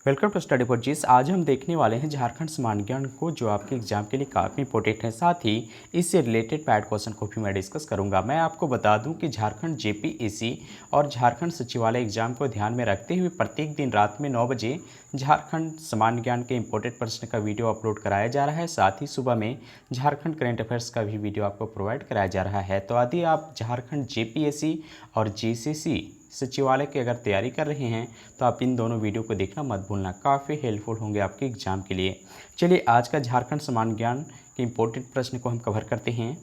Welcome to study for GS. आज हम देखने वाले हैं झारखंड सामान्य ज्ञान को, जो आपके एग्जाम के लिए काफ़ी इंपॉर्टेंट है। साथ ही इससे रिलेटेड पैड क्वेश्चन को भी मैं डिस्कस करूंगा। मैं आपको बता दूं कि झारखंड जेपीएससी और झारखंड सचिवालय एग्जाम को ध्यान में रखते हुए प्रत्येक दिन रात में 9 बजे झारखंड सामान्य ज्ञान के इंपॉर्टेंट प्रश्न का वीडियो अपलोड कराया जा रहा है। साथ ही सुबह में झारखंड करंट अफेयर्स का भी वीडियो आपको प्रोवाइड कराया जा रहा है। तो यदि आप झारखंड जेपीएससी और जेसीसी सचिवालय की अगर तैयारी कर रहे हैं तो आप इन दोनों वीडियो को देखना मत भूलना, काफ़ी हेल्पफुल होंगे आपके एग्जाम के लिए। चलिए आज का झारखंड सामान्य ज्ञान के इंपॉर्टेंट प्रश्न को हम कवर करते हैं।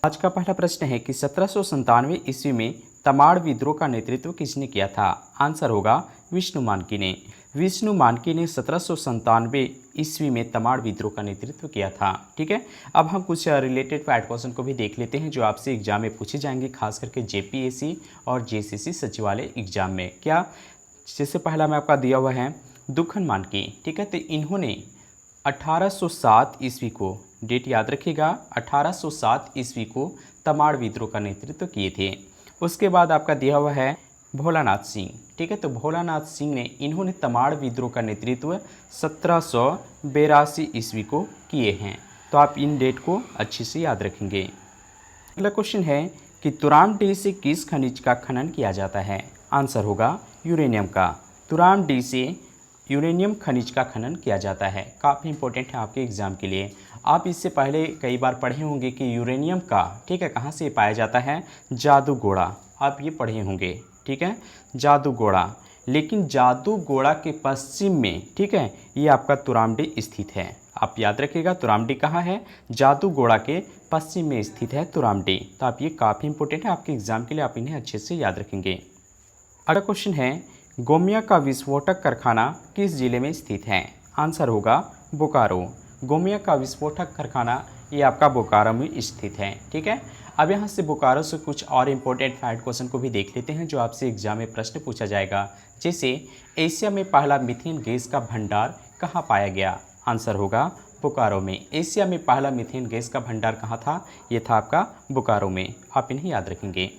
आज का पहला प्रश्न है कि 1797 ईस्वी में तमाड़ विद्रोह का नेतृत्व किसने किया था? आंसर होगा विष्णु मानकी ने। विष्णु मानकी ने 1797 ईस्वी में तमाड़ विद्रोह का नेतृत्व किया था। ठीक है, अब हम कुछ रिलेटेड पैड क्वेश्चन को भी देख लेते हैं जो आपसे एग्जाम में पूछे जाएंगे, खास करके जेपीएससी और जेसीसी सचिवालय एग्जाम में। क्या जैसे पहला मैं आपका दिया हुआ है दुखन मानकी। ठीक है, तो इन्होंने 1807 ईस्वी को, डेट याद रखिएगा, 1807 ईस्वी को तमाड़ विद्रोह का नेतृत्व किए थे। उसके बाद आपका दिया हुआ है भोलानाथ सिंह। ठीक है, तो भोलानाथ सिंह ने, इन्होंने तमाड़ विद्रोह का नेतृत्व 1782 ईस्वी को किए हैं। तो आप इन डेट को अच्छे से याद रखेंगे। अगला क्वेश्चन है कि तुराम-डी से किस खनिज का खनन किया जाता है? आंसर होगा यूरेनियम का। तुराम-डी से यूरेनियम खनिज का खनन किया जाता है। काफ़ी इंपॉर्टेंट है आपके एग्जाम के लिए। आप इससे पहले कई बार पढ़े होंगे कि यूरेनियम का, ठीक है, कहाँ से पाया जाता है? जादूगोड़ा, आप ये पढ़े होंगे। ठीक है, जादूगोड़ा। लेकिन जादूगोड़ा के पश्चिम में, ठीक है, ये आपका तुराम-डी स्थित है। आप याद रखिएगा तुराम-डी कहाँ है? जादूगोड़ा के पश्चिम में स्थित है तुराम-डी। तो आप ये काफ़ी इंपॉर्टेंट है आपके एग्जाम के लिए, आप इन्हें अच्छे से याद रखेंगे। अगला क्वेश्चन है गोमिया का विस्फोटक कारखाना किस जिले में स्थित है? आंसर होगा बोकारो। गोमिया का विस्फोटक कारखाना ये आपका बोकारो में स्थित है। ठीक है, अब यहाँ से बोकारो से कुछ और इम्पोर्टेंट फैक्ट क्वेश्चन को भी देख लेते हैं जो आपसे एग्जाम में प्रश्न पूछा जाएगा। जैसे एशिया में पहला मीथेन गैस का भंडार कहाँ पाया गया? आंसर होगा बोकारो में। एशिया में पहला मीथेन गैस का भंडार कहाँ था? ये था आपका बोकारो में। आप इन्हें याद रखेंगे।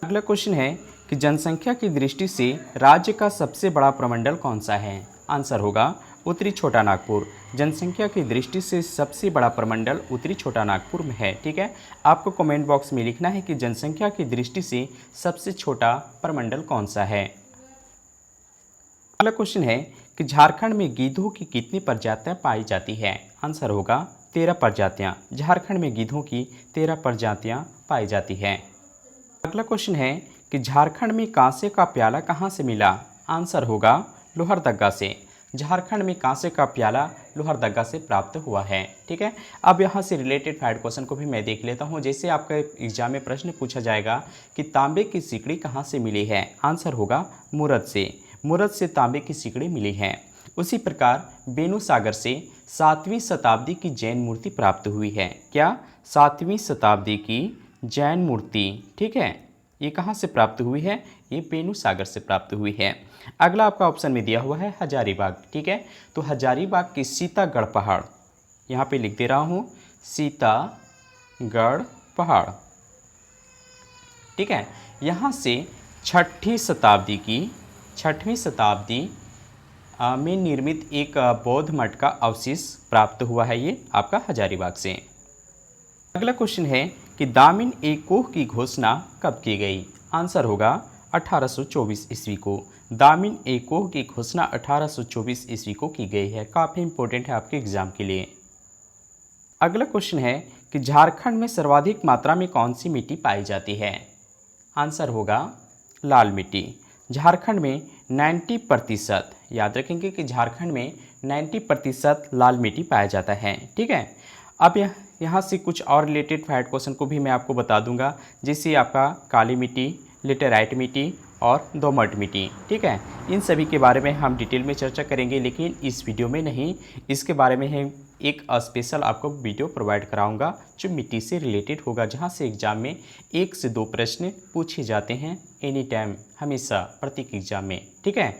अगला क्वेश्चन है कि जनसंख्या की दृष्टि से राज्य का सबसे बड़ा प्रमंडल कौन सा है? आंसर होगा उत्तरी छोटा नागपुर। जनसंख्या की दृष्टि से सबसे बड़ा प्रमंडल उत्तरी छोटा नागपुर में है। ठीक है, आपको कमेंट बॉक्स में लिखना है कि जनसंख्या की दृष्टि से सबसे छोटा प्रमंडल कौन सा है। अगला क्वेश्चन है कि झारखंड में गीधों की कितनी प्रजातियां पाई जाती है? आंसर होगा 13 प्रजातियां। झारखंड में गीधों की 13 प्रजातियां पाई जाती है। अगला क्वेश्चन है कि झारखंड में कांसे का प्याला कहाँ से मिला? आंसर होगा लोहरदगा से। झारखंड में कांसे का प्याला लोहरदगा से प्राप्त हुआ है। ठीक है, अब यहाँ से रिलेटेड फैक्ट क्वेश्चन को भी मैं देख लेता हूँ। जैसे आपका एग्जाम में प्रश्न पूछा जाएगा कि तांबे की सिकड़ी कहाँ से मिली है? आंसर होगा मूरत से। मूरत से तांबे की सिकड़ी मिली है। उसी प्रकार बेनुसागर से 7वीं शताब्दी की जैन मूर्ति प्राप्त हुई है। क्या? 7वीं शताब्दी की जैन मूर्ति, ठीक है, ये कहाँ से प्राप्त हुई है? ये बेनुसागर से प्राप्त हुई है। अगला आपका ऑप्शन में दिया हुआ है हजारीबाग। ठीक है, तो हजारीबाग की सीतागढ़ पहाड़, यहाँ पे लिख दे रहा हूँ सीतागढ़ पहाड़। ठीक है, यहाँ से 6वीं शताब्दी में निर्मित एक बौद्ध मठ का अवशेष प्राप्त हुआ है, ये आपका हजारीबाग से। अगला क्वेश्चन है कि दामिन ए कोह की घोषणा कब की गई? आंसर होगा 1824 ईस्वी को। दामिन ए कोह की घोषणा 1824 ईस्वी को की गई है। काफ़ी इंपॉर्टेंट है आपके एग्जाम के लिए। अगला क्वेश्चन है कि झारखंड में सर्वाधिक मात्रा में कौन सी मिट्टी पाई जाती है? आंसर होगा लाल मिट्टी। झारखंड में 90%, याद रखेंगे कि झारखंड में 90% लाल मिट्टी पाया जाता है। ठीक है, अब यहाँ से कुछ और रिलेटेड फैक्ट क्वेश्चन को भी मैं आपको बता दूंगा, जैसे आपका काली मिट्टी, लेटेराइट मिट्टी और दोमट मिट्टी। ठीक है, इन सभी के बारे में हम डिटेल में चर्चा करेंगे, लेकिन इस वीडियो में नहीं। इसके बारे में हम एक स्पेशल आपको वीडियो प्रोवाइड कराऊंगा जो मिट्टी से रिलेटेड होगा, जहाँ से एग्जाम में 1 से 2 प्रश्न पूछे जाते हैं एनी टाइम, हमेशा, प्रत्येक एग्जाम में। ठीक है,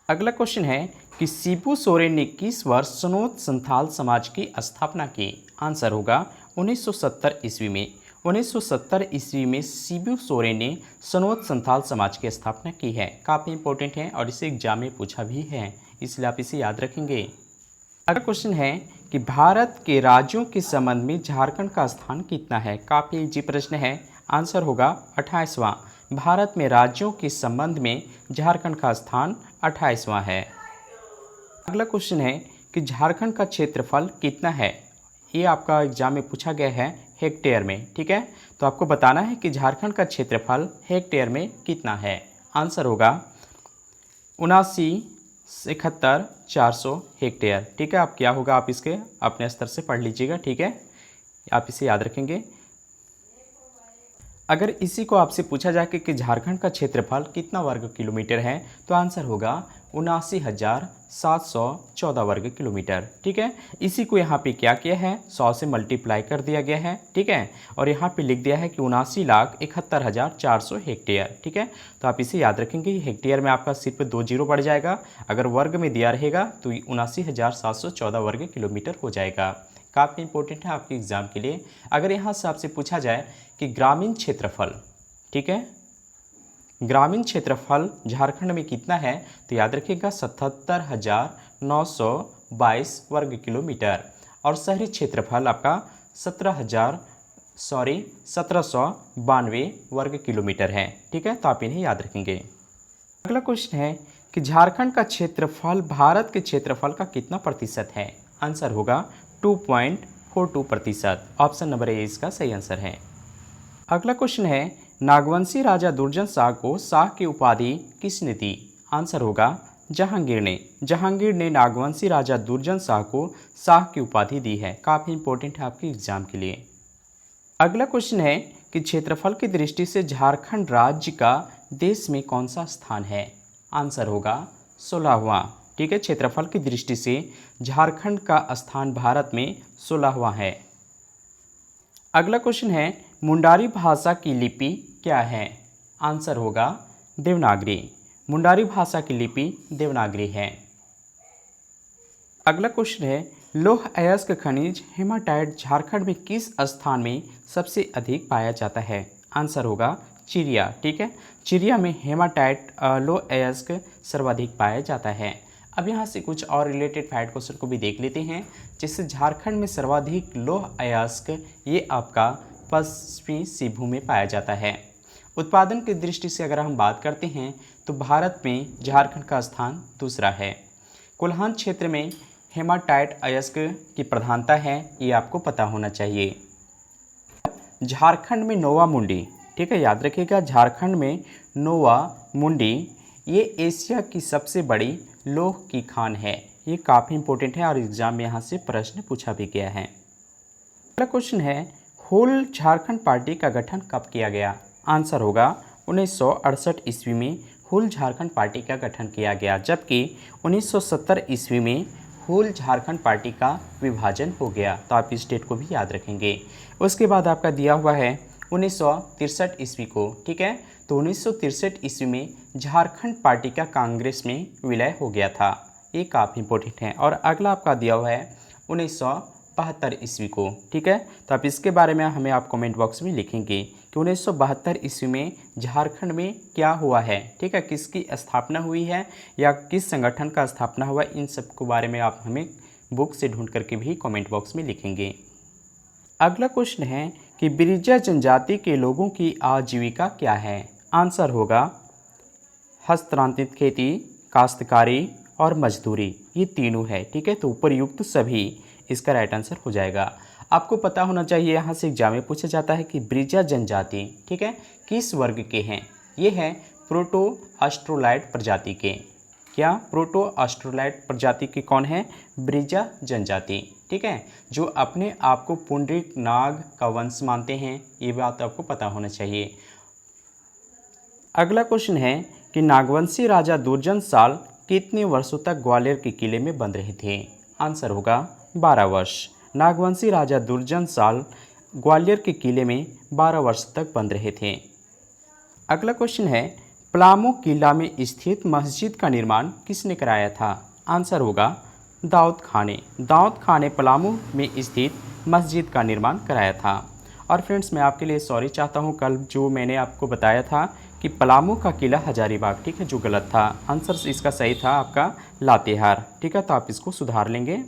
अगला क्वेश्चन है कि शिबू सोरेन ने किस वर्ष सनोत संथाल समाज की स्थापना की? आंसर होगा 1970 ईस्वी में। 1970 ईस्वी में शिबू सोरेन ने सनोत संथाल समाज की स्थापना की है। काफ़ी इंपॉर्टेंट है और इसे एग्जाम में पूछा भी है, इसलिए आप इसे याद रखेंगे। अगला क्वेश्चन है कि भारत के राज्यों के संबंध में झारखंड का स्थान कितना है। काफ़ी इजी प्रश्न है, आंसर होगा 28वां। भारत में राज्यों के संबंध में झारखंड का स्थान 28वां है। अगला क्वेश्चन है कि झारखंड का क्षेत्रफल कितना है। ये आपका एग्जाम में पूछा गया है हेक्टेयर में, ठीक है। तो आपको बताना है कि झारखंड का क्षेत्रफल हेक्टेयर में कितना है। आंसर होगा 79,71,400 हेक्टेयर, ठीक है। आप क्या होगा, आप इसके अपने स्तर से पढ़ लीजिएगा, ठीक है। आप इसे याद रखेंगे। अगर इसी को आपसे पूछा जाए कि झारखंड का क्षेत्रफल कितना वर्ग किलोमीटर है, तो आंसर होगा 79,714 वर्ग किलोमीटर, ठीक है। इसी को यहाँ पे क्या किया है, 100 से मल्टीप्लाई कर दिया गया है, ठीक है। और यहाँ पे लिख दिया है कि 79,71,400 हेक्टेयर, ठीक है। तो आप इसे याद रखेंगे। हेक्टेयर में आपका सिर्फ 2 जीरो बढ़ जाएगा। अगर वर्ग में दिया रहेगा तो 79,714 वर्ग किलोमीटर हो जाएगा। काफ़ी इंपॉर्टेंट है आपके एग्जाम के लिए। अगर यहाँ से आपसे पूछा जाए कि ग्रामीण क्षेत्रफल, ठीक है, ग्रामीण क्षेत्रफल झारखंड में कितना है, तो याद रखिएगा 77,922 वर्ग किलोमीटर। और शहरी क्षेत्रफल आपका 1792 वर्ग किलोमीटर है, ठीक है। तो आप इन्हें याद रखेंगे। अगला क्वेश्चन है कि झारखंड का क्षेत्रफल भारत के क्षेत्रफल का कितना प्रतिशत है। आंसर होगा 2.42%। ऑप्शन नंबर ए इसका सही आंसर है। अगला क्वेश्चन है नागवंशी राजा दुर्जन शाह को शाह की उपाधि किसने दी। आंसर होगा जहांगीर ने। जहांगीर ने नागवंशी राजा दुर्जन शाह को शाह की उपाधि दी है। काफ़ी इंपॉर्टेंट है आपके एग्जाम के लिए। अगला क्वेश्चन है कि क्षेत्रफल की दृष्टि से झारखंड राज्य का देश में कौन सा स्थान है। आंसर होगा 16वां, ठीक है। क्षेत्रफल की दृष्टि से झारखंड का स्थान भारत में 16वां है। अगला क्वेश्चन है मुंडारी भाषा की लिपि क्या है। आंसर होगा देवनागरी। मुंडारी भाषा की लिपि देवनागरी है। अगला क्वेश्चन है लौह अयस्क खनिज हेमाटाइट झारखंड में किस स्थान में सबसे अधिक पाया जाता है। आंसर होगा चिरिया, ठीक है। चिरिया में हेमाटाइट लौह अयस्क सर्वाधिक पाया जाता है। अब यहाँ से कुछ और रिलेटेड फैक्ट क्वेश्चन को भी देख लेते हैं। जैसे झारखंड में सर्वाधिक लौह अयस्क ये आपका पश्चिमी सिंहभूम में पाया जाता है। उत्पादन की दृष्टि से अगर हम बात करते हैं तो भारत में झारखंड का स्थान दूसरा है। कोल्हान क्षेत्र में हेमाटाइट अयस्क की प्रधानता है, ये आपको पता होना चाहिए। झारखंड में नोवा मुंडी, ठीक है, याद रखिएगा। झारखंड में नोवा मुंडी ये एशिया की सबसे बड़ी लौह की खान है। ये काफ़ी इंपॉर्टेंट है और एग्जाम में यहाँ से प्रश्न पूछा भी गया है। अगला क्वेश्चन है होल झारखंड पार्टी का गठन कब किया गया। आंसर होगा 1968 ईस्वी में होल झारखंड पार्टी का गठन किया गया, जबकि 1970 ईस्वी में होल झारखंड पार्टी का विभाजन हो गया। तो आप इस डेट को भी याद रखेंगे। उसके बाद आपका दिया हुआ है 1963 ईस्वी को, ठीक है। तो 1963 ईस्वी में झारखंड पार्टी का कांग्रेस में विलय हो गया था। ये काफ़ी इंपॉर्टेंट है। और अगला आपका दिया हुआ है 1972 ईस्वी को, ठीक है। तो आप इसके बारे में हमें आप कमेंट बॉक्स में लिखेंगे कि 1972 ईस्वी में झारखंड में क्या हुआ है, ठीक है, किसकी स्थापना हुई है या किस संगठन का स्थापना हुआ, इन सब के बारे में आप हमें बुक से ढूंढ करके भी कमेंट बॉक्स में लिखेंगे। अगला क्वेश्चन है कि बिरिजा जनजाति के लोगों की आजीविका क्या है। आंसर होगा हस्ततांत्रिक खेती, काश्तकारी और मजदूरी, ये तीनों है, ठीक है। तो उपरयुक्त सभी इसका राइट आंसर हो जाएगा। आपको पता होना चाहिए, यहाँ से एग्जाम में पूछा जाता है कि बिरिजा जनजाति, ठीक है, किस वर्ग के हैं। ये है प्रोटो ऑस्ट्रोलाइड प्रजाति के। क्या प्रोटो ऑस्ट्रोलाइड प्रजाति के कौन है, बिरिजा जनजाति, ठीक है, जो अपने आप को पुंडरीक नाग का वंश मानते हैं। ये बात आपको पता होना चाहिए। अगला क्वेश्चन है कि नागवंशी राजा दुर्जन साल कितने वर्षों तक ग्वालियर के किले में बंद रहे थे। आंसर होगा 12 वर्ष। नागवंशी राजा दुर्जन साल ग्वालियर के किले में 12 वर्ष तक बंद रहे थे। अगला क्वेश्चन है पलामू किला में स्थित मस्जिद का निर्माण किसने कराया था। आंसर होगा दाऊद खान ने। दाऊद खान ने पलामू में स्थित मस्जिद का निर्माण कराया था। और फ्रेंड्स मैं आपके लिए सॉरी चाहता हूँ, कल जो मैंने आपको बताया था कि पलामू का किला हजारीबाग, ठीक है, जो गलत था। आंसर इसका सही था आपका लातेहार, ठीक है। तो आप इसको सुधार लेंगे।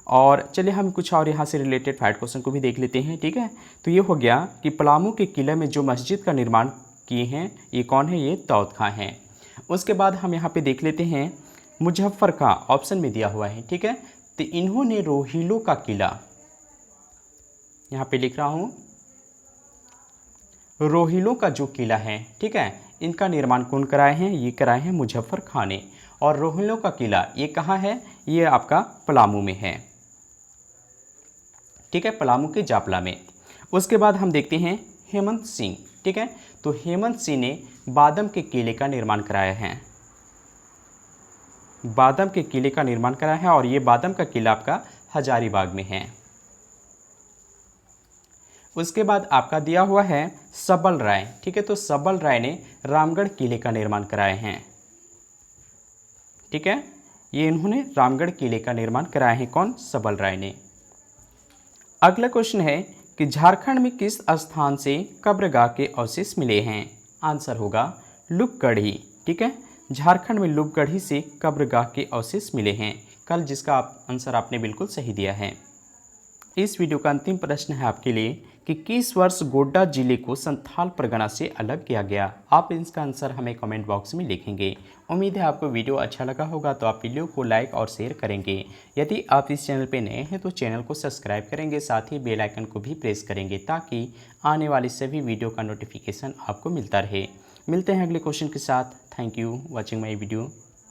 और चलिए हम कुछ और यहाँ से रिलेटेड फैक्ट क्वेश्चन को भी देख लेते हैं, ठीक है। तो ये हो गया कि पलामू के किले में जो मस्जिद का निर्माण किए हैं ये कौन है, ये दाऊद खां हैं। उसके बाद हम यहाँ पे देख लेते हैं मुजफ्फर खां, ऑप्शन में दिया हुआ है, ठीक है। तो इन्होंने रोहिलों का किला, यहाँ पे लिख रहा हूँ, रोहिलों का जो किला है, ठीक है, इनका निर्माण कौन कराए हैं, ये कराए हैं मुजफ्फर खां ने। और रोहिलों का किला ये कहाँ है, ये आपका पलामू में है, ठीक है, पलामू के जापला में। उसके बाद हम देखते हैं हेमंत सिंह, ठीक है। तो हेमंत सिंह ने बादम के किले का निर्माण कराया है, बादम के किले का निर्माण कराया है, और ये बादम का किला आपका हजारीबाग में है। उसके बाद आपका दिया हुआ है सबल राय, ठीक है। तो सबल राय ने रामगढ़ किले का निर्माण कराए हैं, ठीक है, ये इन्होंने रामगढ़ किले का निर्माण कराया है, कौन, सबल राय ने। अगला क्वेश्चन है कि झारखंड में किस स्थान से कब्रगाह के अवशेष मिले हैं। आंसर होगा लुपगढ़ी, ठीक है। झारखंड में लुपगढ़ी से कब्रगाह के अवशेष मिले हैं कल, जिसका आंसर आपने बिल्कुल सही दिया है। इस वीडियो का अंतिम प्रश्न है आपके लिए कि किस वर्ष गोड्डा जिले को संथाल परगना से अलग किया गया। आप इसका आंसर हमें कमेंट बॉक्स में लिखेंगे। उम्मीद है आपको वीडियो अच्छा लगा होगा, तो आप वीडियो को लाइक और शेयर करेंगे। यदि आप इस चैनल पर नए हैं तो चैनल को सब्सक्राइब करेंगे, साथ ही बेल आइकन को भी प्रेस करेंगे ताकि आने वाली सभी वीडियो का नोटिफिकेशन आपको मिलता रहे। मिलते हैं अगले क्वेश्चन के साथ। Thank you watching my video.